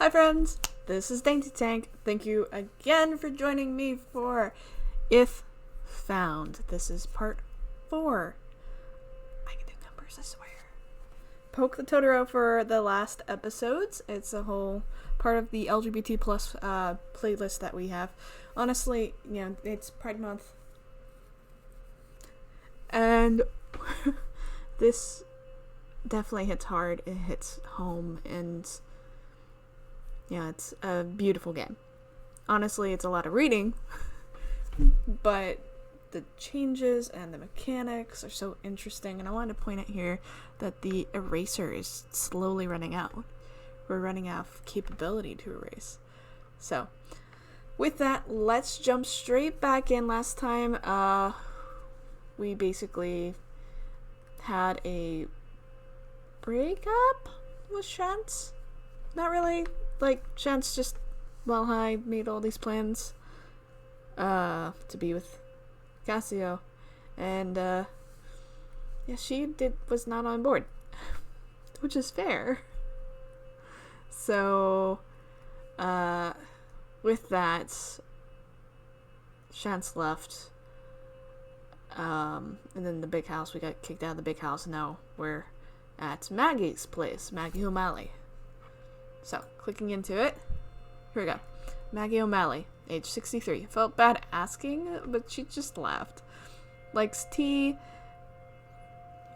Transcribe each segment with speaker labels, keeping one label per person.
Speaker 1: Hi friends, this is DaintyTank. Thank you again for joining me for If Found. This is part 4. I can do numbers, I swear. Poke the Totoro for the last episodes. It's a whole part of the LGBT plus playlist that we have. Honestly, it's Pride Month. And this definitely hits hard. It hits home, and it's a beautiful game. Honestly, it's a lot of reading, but the changes and the mechanics are so interesting, and I wanted to point out here that the eraser is slowly running out. We're running out of capability to erase. So, with that, let's jump straight back in. Last time, we basically had a breakup with Chance. Not really. Chance just, made all these plans to be with Kasio, and she was not on board, which is fair. So, with that, Chance left, and then the big house, we got kicked out of the big house. Now we're at Maggie's place, Maggie O'Malley. So, clicking into it, here we go. Maggie O'Malley, age 63. Felt bad asking, but she just laughed. Likes tea,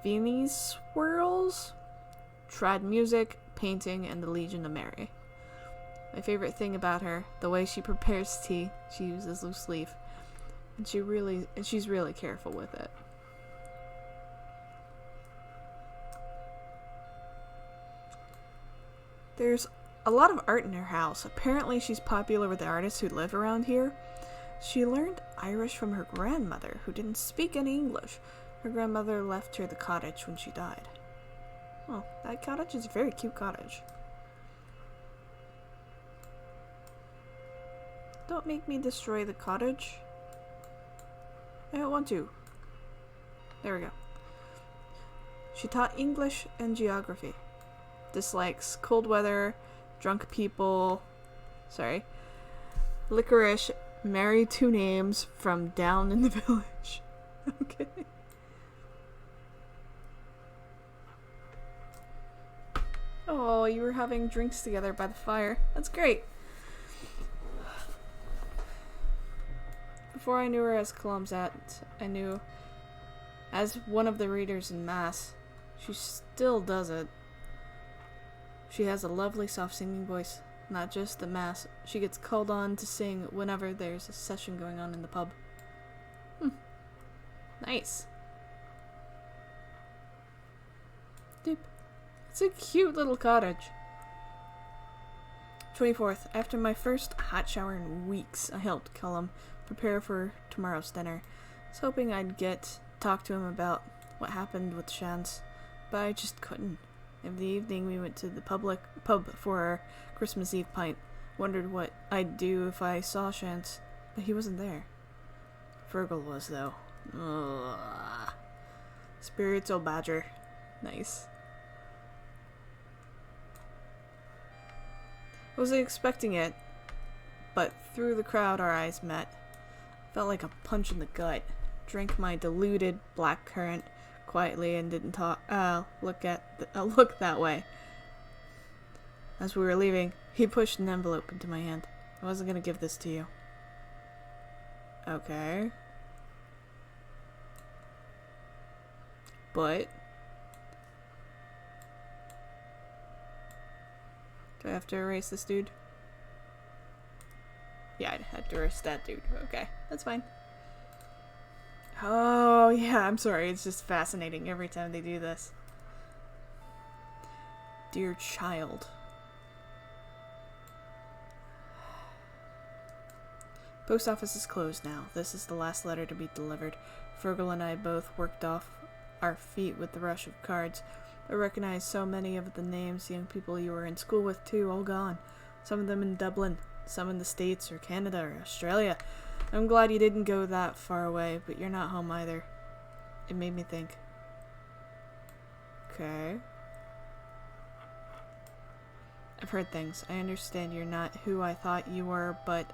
Speaker 1: Viennese swirls, trad music, painting, and the Legion of Mary. My favorite thing about her, the way she prepares tea. She uses loose leaf, and she's really careful with it. There's a lot of art in her house. Apparently she's popular with the artists who live around here. She learned Irish from her grandmother, who didn't speak any English. Her grandmother left her the cottage when she died. Oh, that cottage is a very cute cottage. Don't make me destroy the cottage. I don't want to. There we go. She taught English and geography. Dislikes cold weather, drunk people, licorice, marry 2 names from down in the village. Okay. Oh, you were having drinks together by the fire. That's great. Before I knew her as Kalamzat, I knew as one of the readers in Mass. She still does it. She has a lovely soft singing voice, not just the Mass. She gets called on to sing whenever there's a session going on in the pub. Nice. Doop. It's a cute little cottage. 24th. After my first hot shower in weeks, I helped Cullum prepare for tomorrow's dinner. I was hoping I'd talk to him about what happened with Chance, but I just couldn't. In the evening, we went to the pub for our Christmas Eve pint. Wondered what I'd do if I saw Chance, but he wasn't there. Fergal was, though. Ugh. Spiritual badger. Nice. I wasn't expecting it, but through the crowd our eyes met. Felt like a punch in the gut. Drank my diluted black currant quietly and didn't look that way. As we were leaving, he pushed an envelope into my hand. I wasn't gonna give this to you. Okay. But do I have to erase this dude? Yeah, I'd have to erase that dude. Okay, that's fine. Oh, yeah, I'm sorry. It's just fascinating every time they do this. Dear child. Post office is closed now. This is the last letter to be delivered. Fergal and I both worked off our feet with the rush of cards. I recognize so many of the names, young people you were in school with too, all gone. Some of them in Dublin, some in the States or Canada or Australia. I'm glad you didn't go that far away, but you're not home either. It made me think. Okay. I've heard things. I understand you're not who I thought you were, but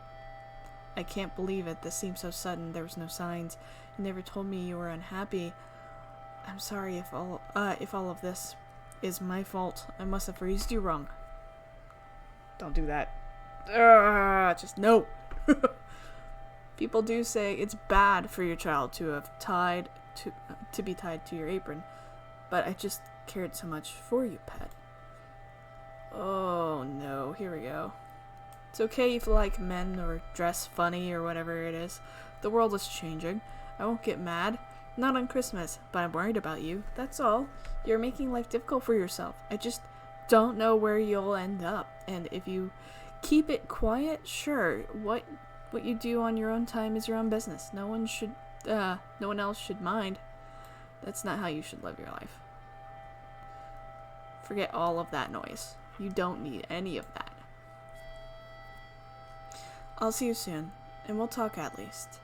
Speaker 1: I can't believe it. This seems so sudden. There was no signs. You never told me you were unhappy. I'm sorry if all of this is my fault. I must have raised you wrong. Don't do that. Just no. People do say it's bad for your child to be tied to your apron, but I just cared so much for you, pet. Oh no, here we go. It's okay if you like men or dress funny or whatever it is. The world is changing. I won't get mad. Not on Christmas, but I'm worried about you. That's all. You're making life difficult for yourself. I just don't know where you'll end up. And if you keep it quiet, sure. What you do on your own time is your own business. No one else should mind. That's not how you should live your life. Forget all of that noise. You don't need any of that. I'll see you soon, and we'll talk at least.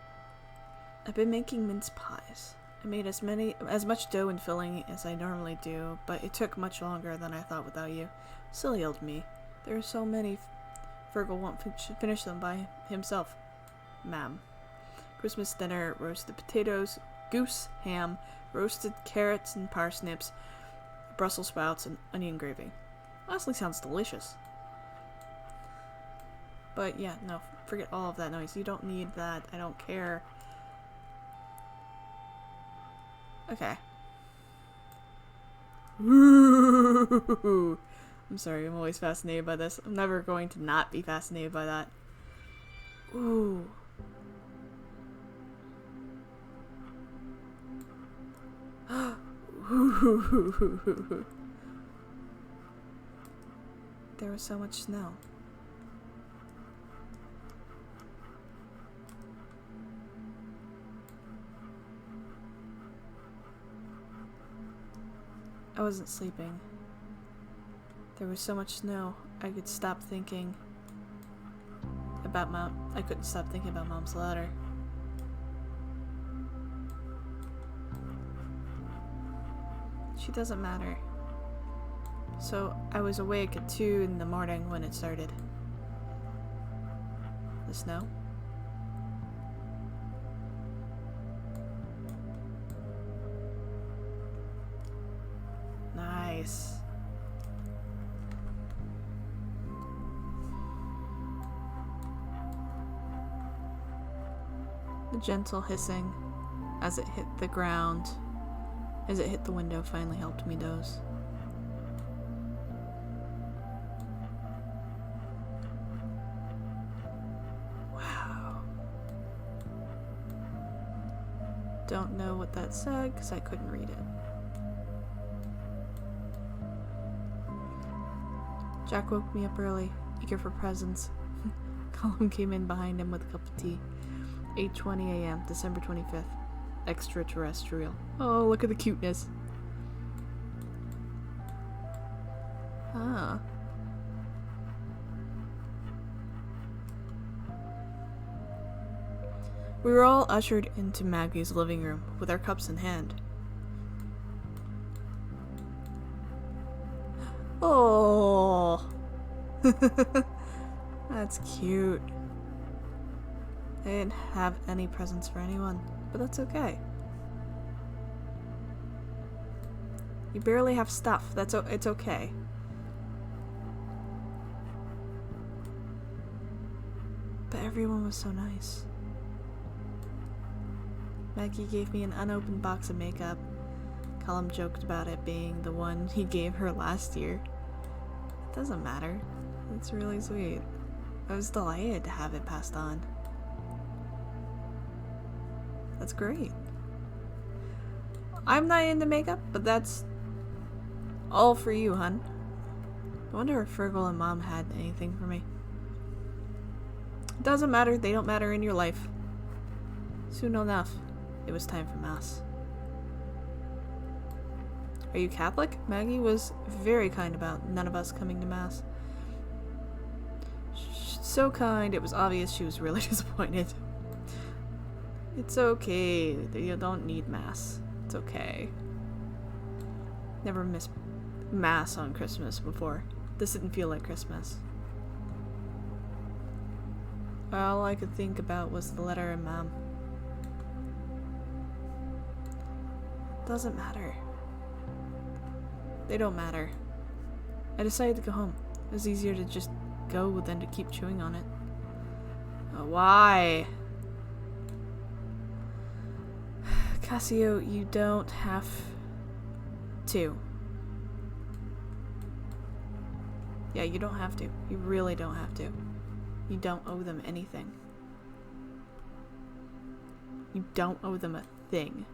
Speaker 1: I've been making mince pies. I made as much dough and filling as I normally do, but it took much longer than I thought without you. Silly old me. There are so many. Fergal won't finish them by himself. Ma'am. Christmas dinner: roasted potatoes, goose, ham, roasted carrots and parsnips, Brussels sprouts, and onion gravy. Honestly, sounds delicious. But yeah, no, forget all of that noise. You don't need that. I don't care. Okay. I'm sorry, I'm always fascinated by this. I'm never going to not be fascinated by that. Ooh. There was so much snow. I wasn't sleeping. There was so much snow, I couldn't stop thinking about Mom's letter. She doesn't matter. So I was awake at 2 in the morning when it started. The snow? Nice. The gentle hissing as it hit the ground, as it hit the window, finally helped me doze. Wow. Don't know what that said because I couldn't read it. Jack woke me up early, eager for presents. Colum came in behind him with a cup of tea. 8:20 a.m., December 25th. Extraterrestrial. Oh, look at the cuteness. Ah. We were all ushered into Maggie's living room with our cups in hand. Oh, that's cute. I didn't have any presents for anyone, but that's okay. You barely have stuff. It's okay. But everyone was so nice. Maggie gave me an unopened box of makeup. Colum joked about it being the one he gave her last year. It doesn't matter. It's really sweet. I was delighted to have it passed on. That's great. I'm not into makeup, but that's all for you, hun. I wonder if Fergal and Mom had anything for me. It doesn't matter. They don't matter in your life. Soon enough, it was time for Mass. Are you Catholic? Maggie was very kind about none of us coming to Mass. So kind, it was obvious she was really disappointed. It's okay. You don't need Mass. It's okay. Never missed Mass on Christmas before. This didn't feel like Christmas. All I could think about was the letter and Mom. Doesn't matter. They don't matter. I decided to go home. It was easier to just go than to keep chewing on it. Why? Kasio, you don't have to. Yeah, you don't have to. You really don't have to. You don't owe them anything. You don't owe them a thing.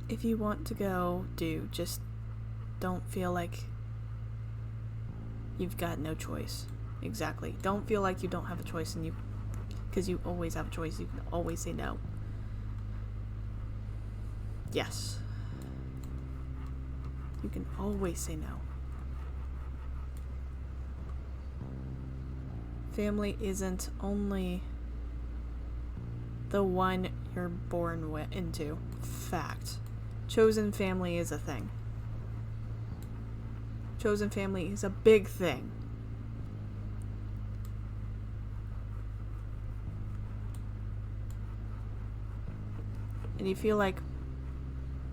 Speaker 1: If you want to go, do. Just don't feel like you've got no choice. Exactly. Don't feel like you don't have a choice, and because you always have a choice. You can always say no. Yes. You can always say no. Family isn't only the one you're born into. Fact. Chosen family is a thing. Chosen family is a big thing. And you feel like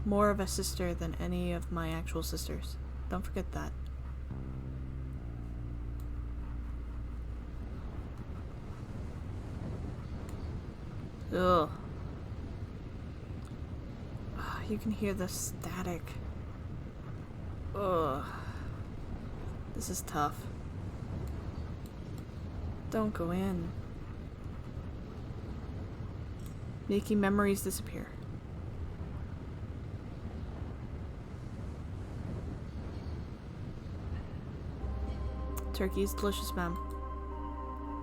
Speaker 1: more of a sister than any of my actual sisters. Don't forget that. Ugh. You can hear the static. Ugh. This is tough. Don't go in. Making memories disappear. Turkey is delicious, ma'am.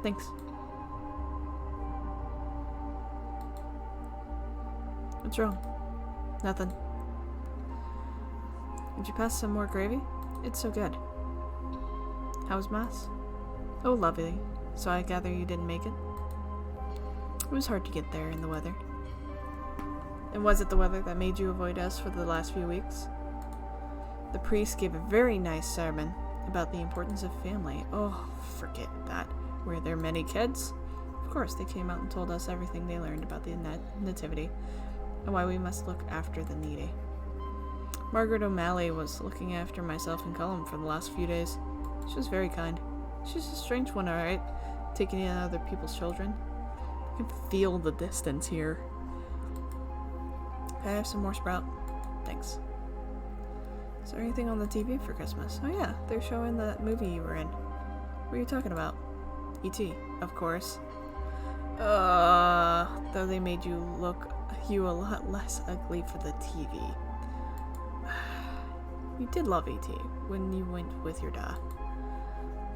Speaker 1: Thanks. What's wrong? Nothing. Would you pass some more gravy? It's so good. How was Mass? Oh, lovely. So I gather you didn't make it? It was hard to get there in the weather. And was it the weather that made you avoid us for the last few weeks? The priest gave a very nice sermon about the importance of family. Oh, forget that. Were there many kids? Of course, they came out and told us everything they learned about the nativity and why we must look after the needy. Margaret O'Malley was looking after myself and Cullum for the last few days. She was very kind. She's a strange one, alright, taking in other people's children. I can feel the distance here. Can I have some more sprout? Thanks. Is there anything on the TV for Christmas? Oh yeah, they're showing that movie you were in. What are you talking about? E.T., of course. Though they made you look a lot less ugly for the TV. You did love E.T. when you went with your dad.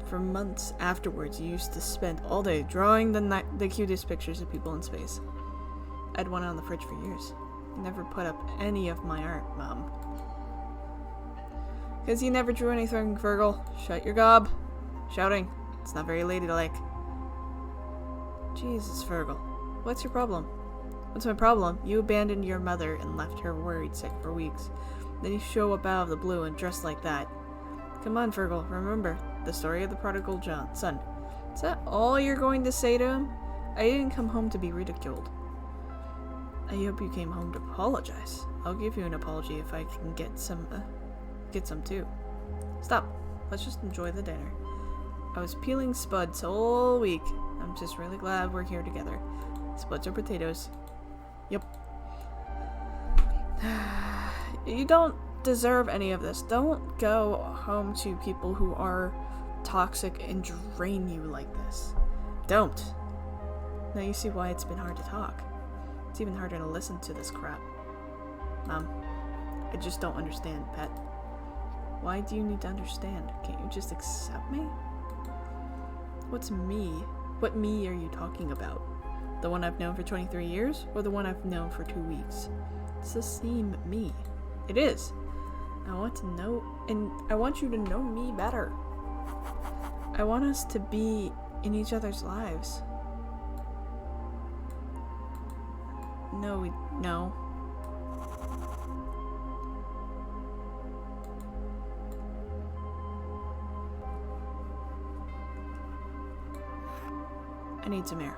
Speaker 1: For months afterwards, you used to spend all day drawing the cutest pictures of people in space. I had one on the fridge for years. You never put up any of my art, Mom. 'Cause you never drew anything, Virgil. Shut your gob. Shouting. It's not very ladylike. Jesus, Virgil. What's your problem? What's my problem? You abandoned your mother and left her worried sick for weeks. Then you show up out of the blue and dress like that. Come on, Virgil. Remember the story of the prodigal son. Is that all you're going to say to him? I didn't come home to be ridiculed. I hope you came home to apologize. I'll give you an apology if I can get some too. Stop. Let's just enjoy the dinner. I was peeling spuds all week. I'm just really glad we're here together. Spuds or potatoes? Yep. You don't deserve any of this. Don't go home to people who are toxic and drain you like this. Don't. Now you see why it's been hard to talk. It's even harder to listen to this crap. Mom, I just don't understand, pet. Why do you need to understand? Can't you just accept me? What's me? What me are you talking about? The one I've known for 23 years, or the one I've known for 2 weeks? It's the same me. It is. I want to know, and I want you to know me better. I want us to be in each other's lives. No. I need some air.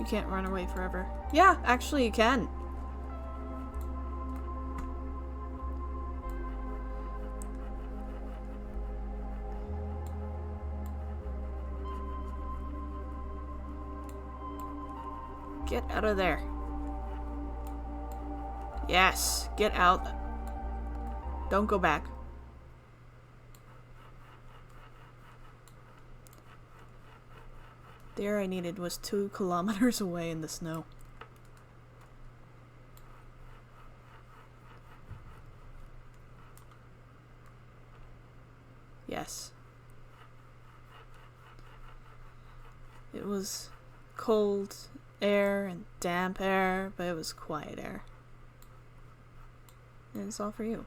Speaker 1: You can't run away forever. Yeah, actually you can. Get out of there. Yes, get out. Don't go back. The air I needed was 2 kilometers away in the snow. Yes. It was cold air and damp air, but it was quiet air. And it's all for you.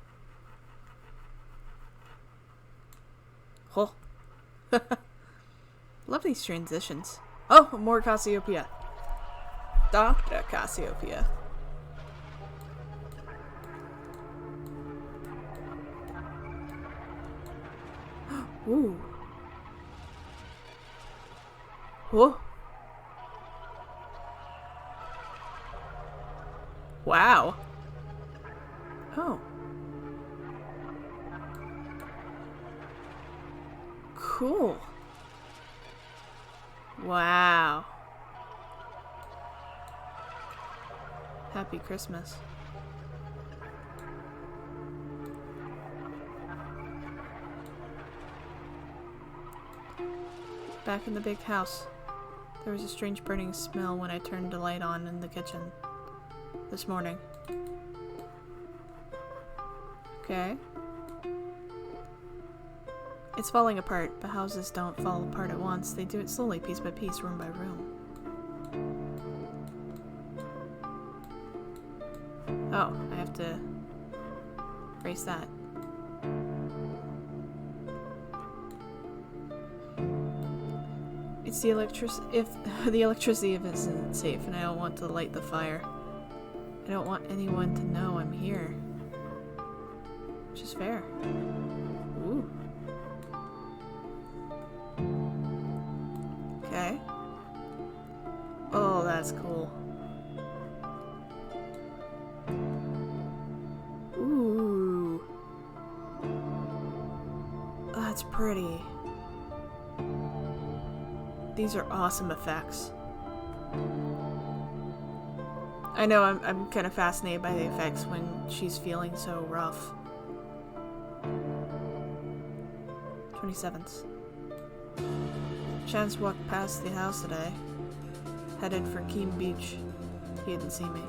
Speaker 1: Oh. Love these transitions. Oh, more Cassiopeia. Dr. Cassiopeia. Ooh. Whoa. Wow. Oh. Cool. Wow. Happy Christmas. Back in the big house. There was a strange burning smell when I turned the light on in the kitchen this morning. Okay. It's falling apart, but houses don't fall apart at once. They do it slowly, piece by piece, room by room. Oh, I have to erase that. It's the electricity isn't safe, and I don't want to light the fire. I don't want anyone to know I'm here. Which is fair. Ooh. Okay. Oh, that's cool. Ooh. That's pretty. These are awesome effects. I know I'm kind of fascinated by the effects when she's feeling so rough. 27th. Chance walked past the house today, headed for Keene Beach. He didn't see me.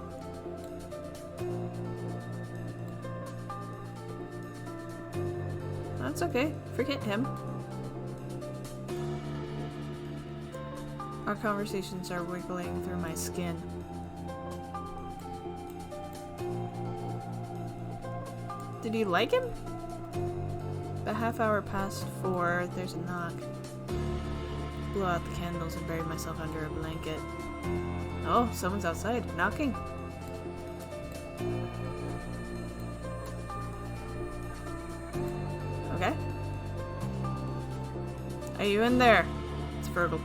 Speaker 1: That's okay. Forget him. Our conversations are wiggling through my skin. Did you like him? A half hour past 4, there's a knock. Blew out the candles and buried myself under a blanket. Oh, someone's outside, knocking. Okay. Are you in there? It's Virgil.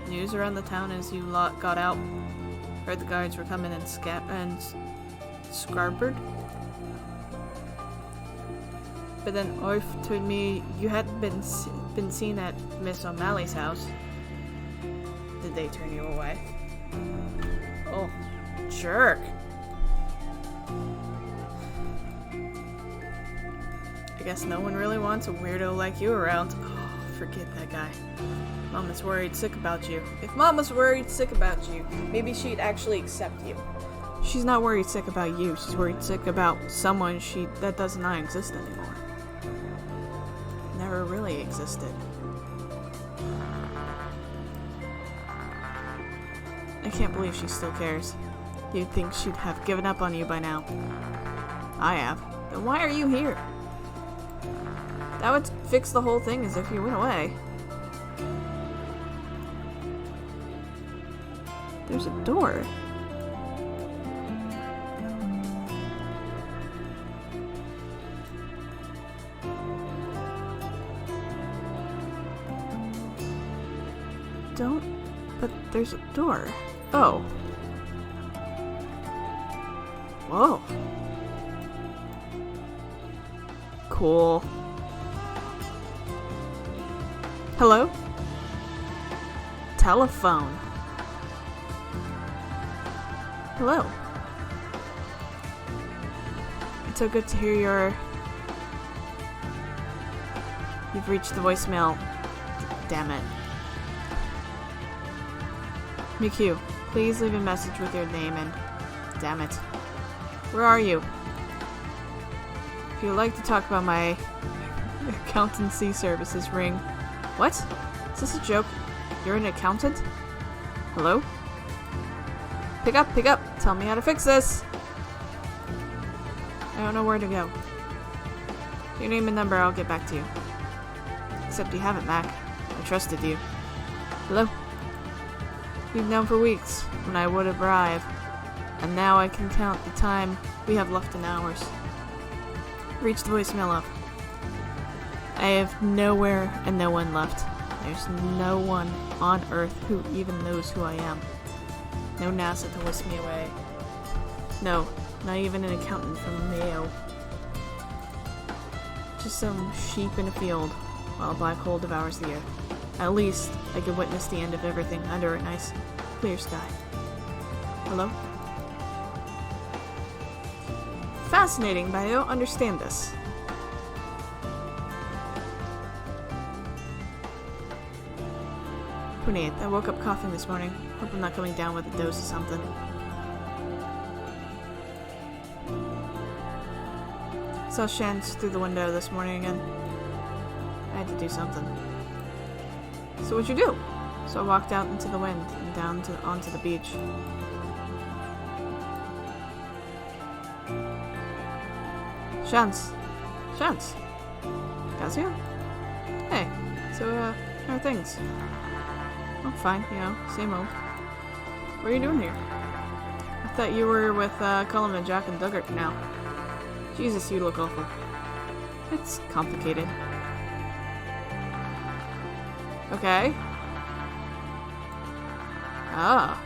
Speaker 1: News around the town as you lot got out. Heard the guards were coming and scarpered. But then Orf told me you hadn't been seen at Miss O'Malley's house. Did they turn you away? Oh, jerk. I guess no one really wants a weirdo like you around. Oh, forget that guy. Mom is worried sick about you. If Mom was worried sick about you, maybe she'd actually accept you. She's not worried sick about you. She's worried sick about someone that does not exist anymore. Never really existed. I can't believe she still cares. You'd think she'd have given up on you by now. I have. Then why are you here? That would fix the whole thing as if you went away. There's a door. don't... But there's a door. Oh. Whoa. Cool. Hello? Telephone. Hello. It's so good to hear your... You've reached the voicemail. Damn it. McHugh, please leave a message with your name and... Damn it. Where are you? If you'd like to talk about my... accountancy services, ring. What? Is this a joke? You're an accountant? Hello? Pick up, pick up! Tell me how to fix this! I don't know where to go. Your name and number, I'll get back to you. Except you haven't, Mac. I trusted you. Hello? You've known for weeks when I would arrive, and now I can count the time we have left in hours. Reach the voicemail up. I have nowhere and no one left. There's no one on Earth who even knows who I am. No NASA to whisk me away. No, not even an accountant from Mayo. Just some sheep in a field while a black hole devours the earth. At least, I could witness the end of everything under a nice, clear sky. Hello? Fascinating, but I don't understand this. I woke up coughing this morning. Hope I'm not coming down with a dose of something. Saw Shans through the window this morning again. I had to do something. So what'd you do? So I walked out into the wind and down onto the beach. Shans. Shans. Kasio? Hey. So, how are things? Oh, fine, you know, same old. What are you doing here? I thought you were with Cullum and Jack and Duggart now. Jesus, you look awful. It's complicated. Okay. Ah.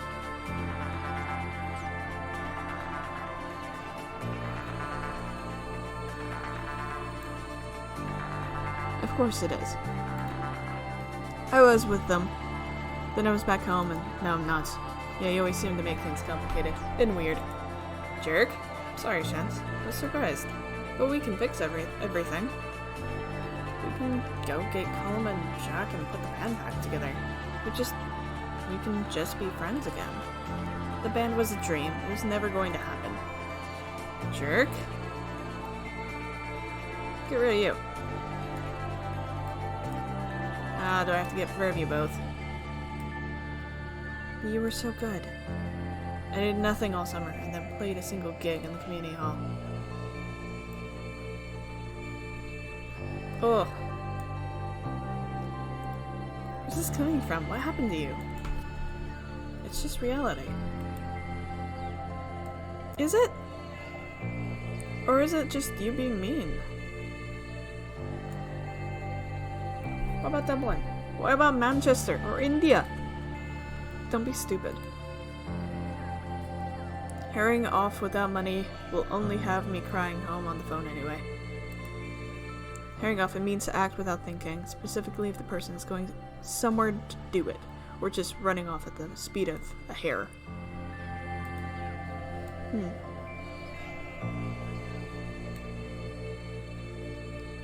Speaker 1: Of course it is. I was with them. Then I was back home, and now I'm not. Yeah, you always seem to make things complicated and weird. Jerk. Sorry, Shans. I was surprised. But we can fix everything. We can go get Colm and Jack and put the band back together. We can just be friends again. The band was a dream. It was never going to happen. Jerk. Get rid of you. Ah, do I have to get rid of you both? You were so good. I did nothing all summer, and then played a single gig in the community hall. Ugh. Where's this coming from? What happened to you? It's just reality. Is it? Or is it just you being mean? What about Dublin? What about Manchester or India? Don't be stupid. Herring off without money will only have me crying home on the phone anyway. Herring off, it means to act without thinking, specifically if the person is going somewhere to do it, or just running off at the speed of a hare.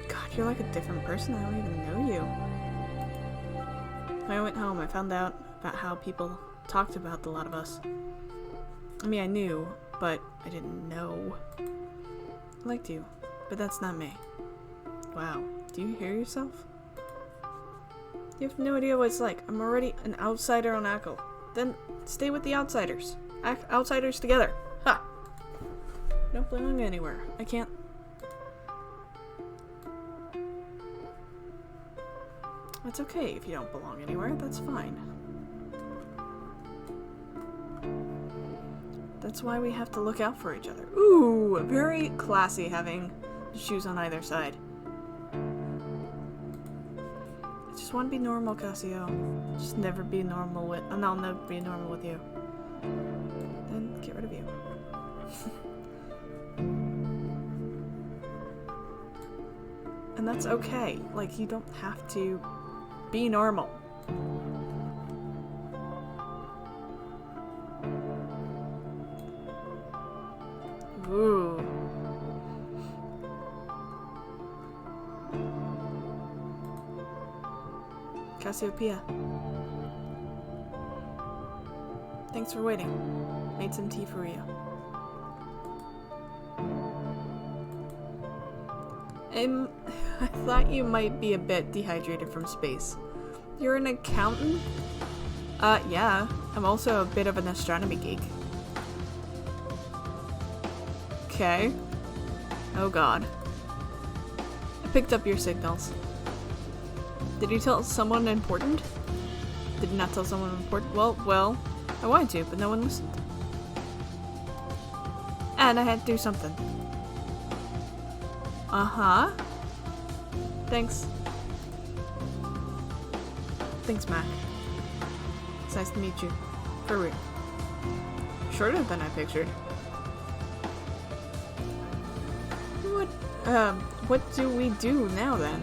Speaker 1: God, you're like a different person. I don't even know you. When I went home, I found out about how people talked about the lot of us. I mean, I knew, but I didn't know. I liked you, but that's not me. Wow, do you hear yourself? You have no idea what it's like. I'm already an outsider on ACL. Then stay with the outsiders. Outsiders together. Ha! I don't belong anywhere. I can't... It's okay if you don't belong anywhere. That's fine. That's why we have to look out for each other. Ooh, very classy having shoes on either side. I just want to be normal, Casio. Just never be normal with, and I'll never be normal with you. Then get rid of you. And that's okay. Like, you don't have to be normal. Ooh. Cassiopeia. Thanks for waiting. Made some tea for you. I thought you might be a bit dehydrated from space. You're an accountant? Yeah. I'm also a bit of an astronomy geek. Okay. Oh god. I picked up your signals. Did you tell someone important? Did you not tell someone important? Well, I wanted to, but no one listened. And I had to do something. Uh-huh. Thanks. Thanks, Mac. It's nice to meet you. For real. Shorter than I pictured. What do we do now then?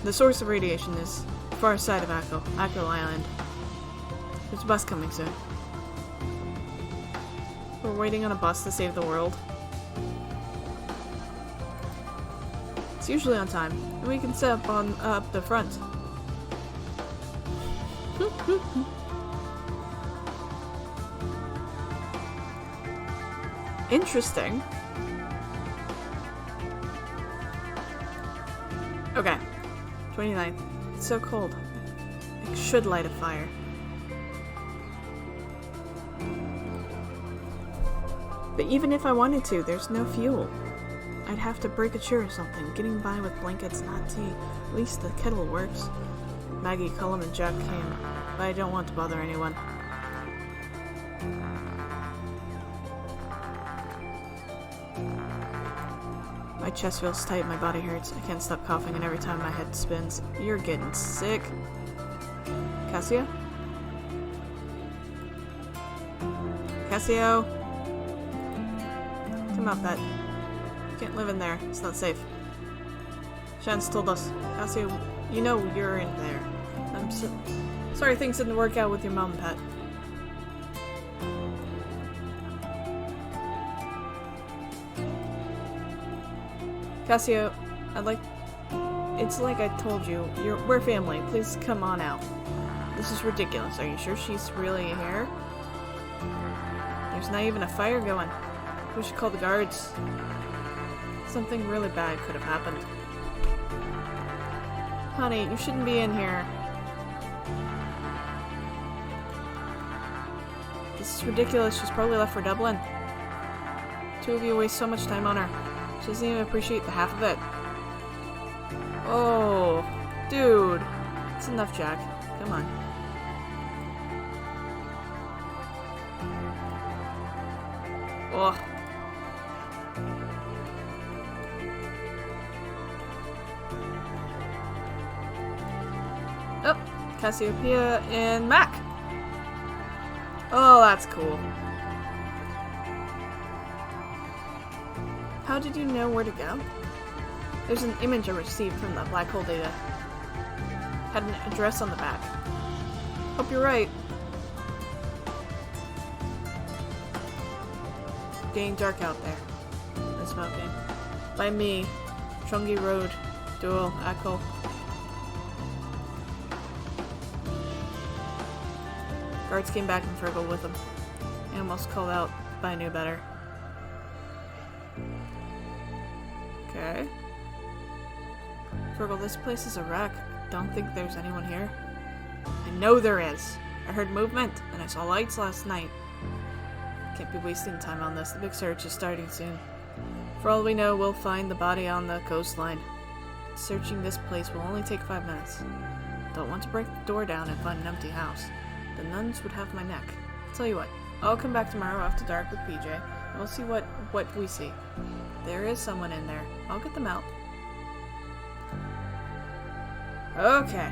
Speaker 1: The source of radiation is far side of Akko Island. There's a bus coming soon. We're waiting on a bus to save the world. It's usually on time, and we can set up on up the front. Interesting. Okay. 29th. It's so cold. I should light a fire. But even if I wanted to, there's no fuel. I'd have to break a chair or something. Getting by with blankets, not tea. At least the kettle works. Maggie, Cullum, and Jack came, but I don't want to bother anyone. My chest feels tight, my body hurts. I can't stop coughing, and every time my head spins. You're getting sick. Kasio? Kasio? Come out, pet. You can't live in there. It's not safe. Shan's told us. Kasio, you know you're in there. I'm so sorry things didn't work out with your mom, pet. Casio, it's like I told you, we're family. Please come on out. This is ridiculous. Are you sure she's really here? There's not even a fire going. We should call the guards. Something really bad could have happened. Honey, you shouldn't be in here. This is ridiculous. She's probably left for Dublin. Two of you waste so much time on her. She doesn't even appreciate the half of it. Oh, dude. It's enough, Jack. Come on. Oh. Oh, Cassiopeia and Mac. Oh, that's cool. How did you know where to go? There's an image I received from the black hole data. Had an address on the back. Hope you're right. Getting dark out there. And smoking. By me. Chungi Road. Dual. Akko. Guards came back and Fergal with them. I almost called out, but I knew better. Okay. Fergal, this place is a wreck. Don't think there's anyone here. I know there is. I heard movement, and I saw lights last night. Can't be wasting time on this. The big search is starting soon. For all we know, we'll find the body on the coastline. Searching this place will only take 5 minutes. Don't want to break the door down and find an empty house. The nuns would have my neck. Tell you what, I'll come back tomorrow after dark with PJ, and we'll see what we see. There is someone in there. I'll get them out. Okay.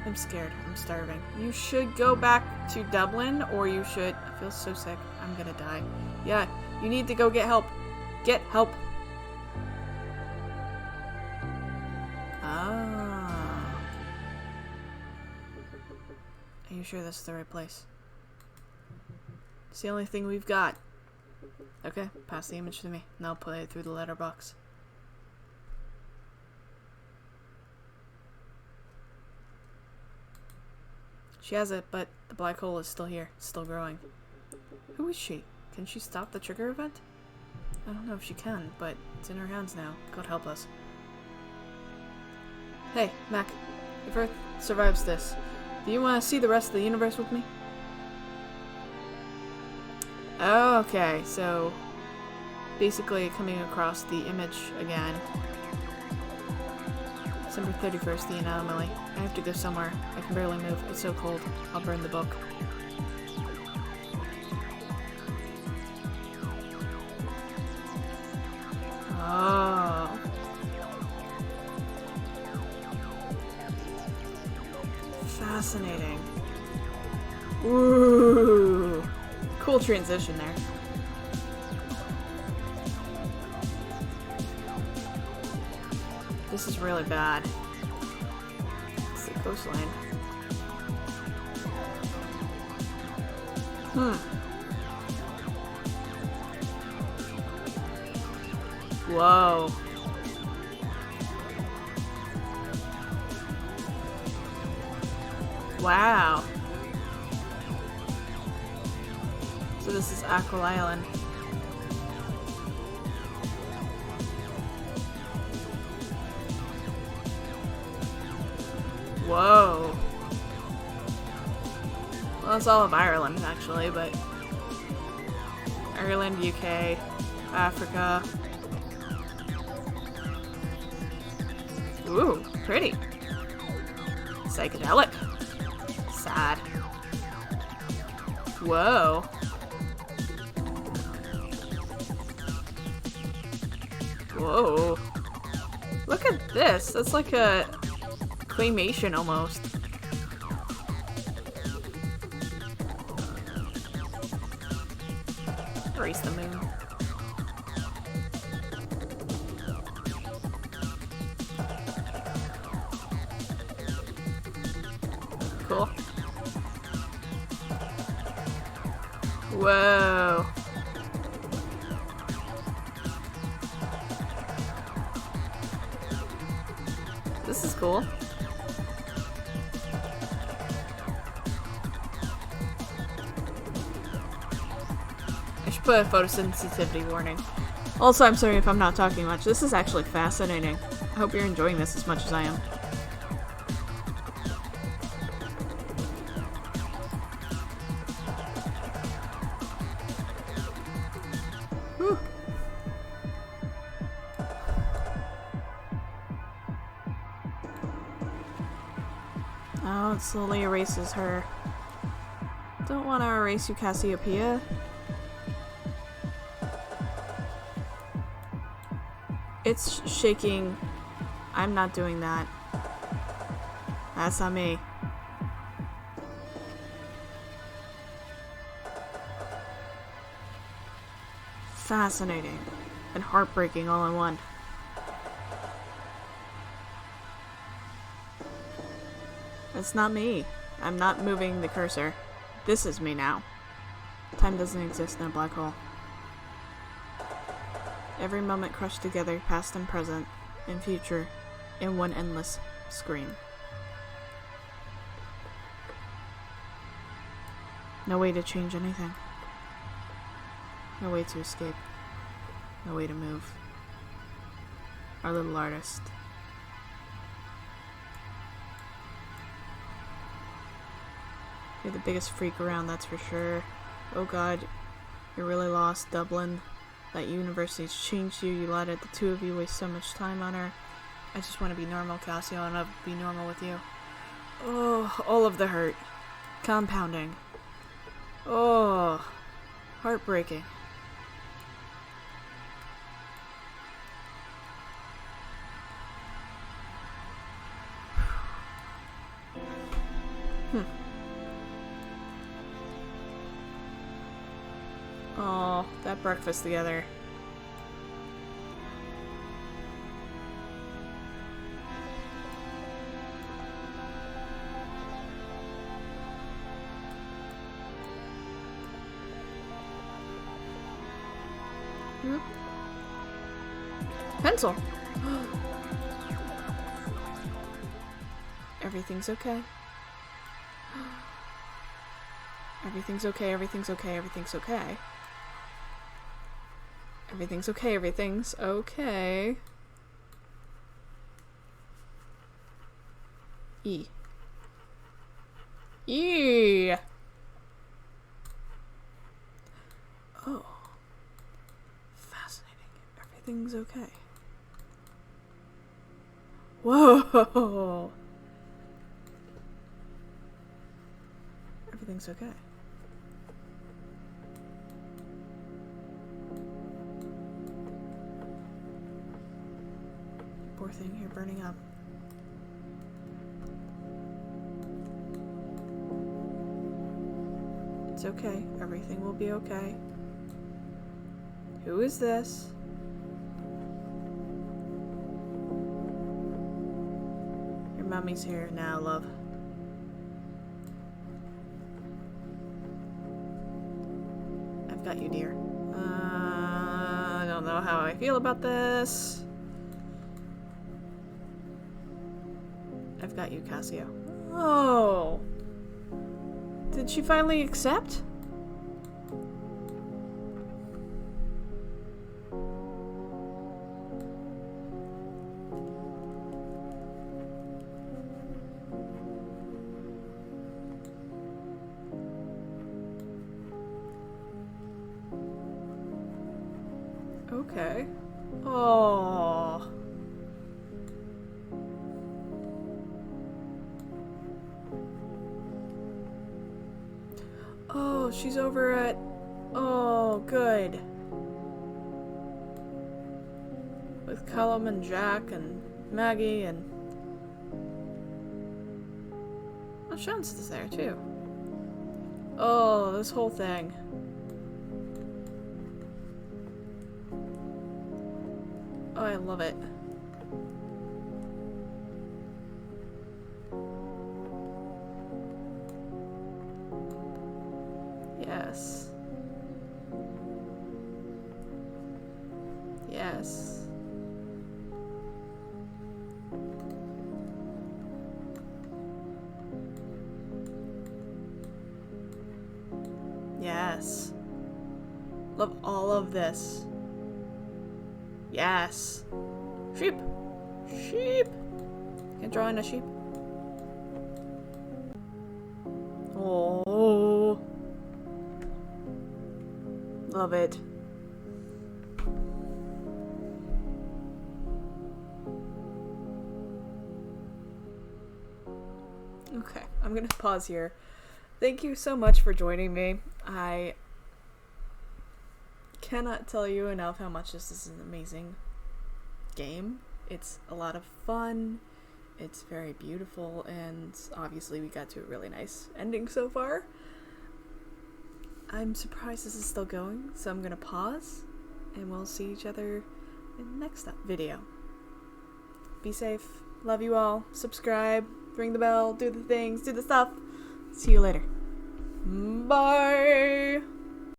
Speaker 1: I'm scared. I'm starving. You should go back to Dublin, or you should... I feel so sick. I'm gonna die. Yeah, you need to go get help. Get help. Ah. Are you sure this is the right place? It's the only thing we've got. Okay, pass the image to me, and I'll play it through the letterbox. She has it, but the black hole is still here. It's still growing. Who is she? Can she stop the trigger event? I don't know if she can, but it's in her hands now. God help us. Hey, Mac. If Earth survives this, do you want to see the rest of the universe with me? Okay, so basically coming across the image again. December 31st, the anomaly. I have to go somewhere. I can barely move. It's so cold. I'll burn the book. Oh. Fascinating. Ooh. Cool transition there. This is really bad. It's the coastline. Whoa. Wow. So this is Aqua Island. Whoa. Well, it's all of Ireland, actually, but... Ireland, UK, Africa. Ooh, pretty. Psychedelic. Sad. Whoa. Whoa. Look at this. That's like a claymation almost. Erase the moon. Cool. Whoa. This is cool. I should put a photosensitivity warning. Also, I'm sorry if I'm not talking much. This is actually fascinating. I hope you're enjoying this as much as I am. Whew. Oh, it slowly erases her. Don't want to erase you, Cassiopeia. It's shaking. I'm not doing that. That's not me. Fascinating and heartbreaking all in one. It's not me. I'm not moving the cursor. This is me now. Time doesn't exist in a black hole. Every moment crushed together, past and present, and future, in one endless scream. No way to change anything. No way to escape. No way to move. Our little artist. You're the biggest freak around, that's for sure. Oh god, you're really lost, Dublin. That university's changed you. You let it. The two of you waste so much time on her. I just want to be normal, Kasio, and I'll be normal with you. Oh, all of the hurt. Compounding. Oh, heartbreaking. Oh, that breakfast together. Pencil. Everything's okay. Everything's okay, everything's okay, everything's okay. Everything's okay, everything's okay. E. E. Oh. Fascinating. Everything's okay. Whoa. Everything's okay. Poor thing, you're burning up. It's okay. Everything will be okay. Who is this? Your mommy's here now, love. I've got you, dear. I don't know how I feel about this. I've got you, Kasio. Oh. Did she finally accept? Okay. Oh. Oh, she's over at... Oh, good. With Callum and Jack and Maggie and... Oh, Sean's is there too. Oh, this whole thing. Oh, I love it. Yes. Yes. Yes. Love all of this. Yes. Sheep. Sheep. Can't draw in a sheep. Oh. Love it. Okay, I'm gonna pause here. Thank you so much for joining me. I cannot tell you enough how much this is an amazing game. It's a lot of fun. It's very beautiful, and obviously we got to a really nice ending so far. I'm surprised this is still going, so I'm gonna pause, and we'll see each other in the next video. Be safe. Love you all. Subscribe. Ring the bell. Do the things. Do the stuff. See you later. Bye!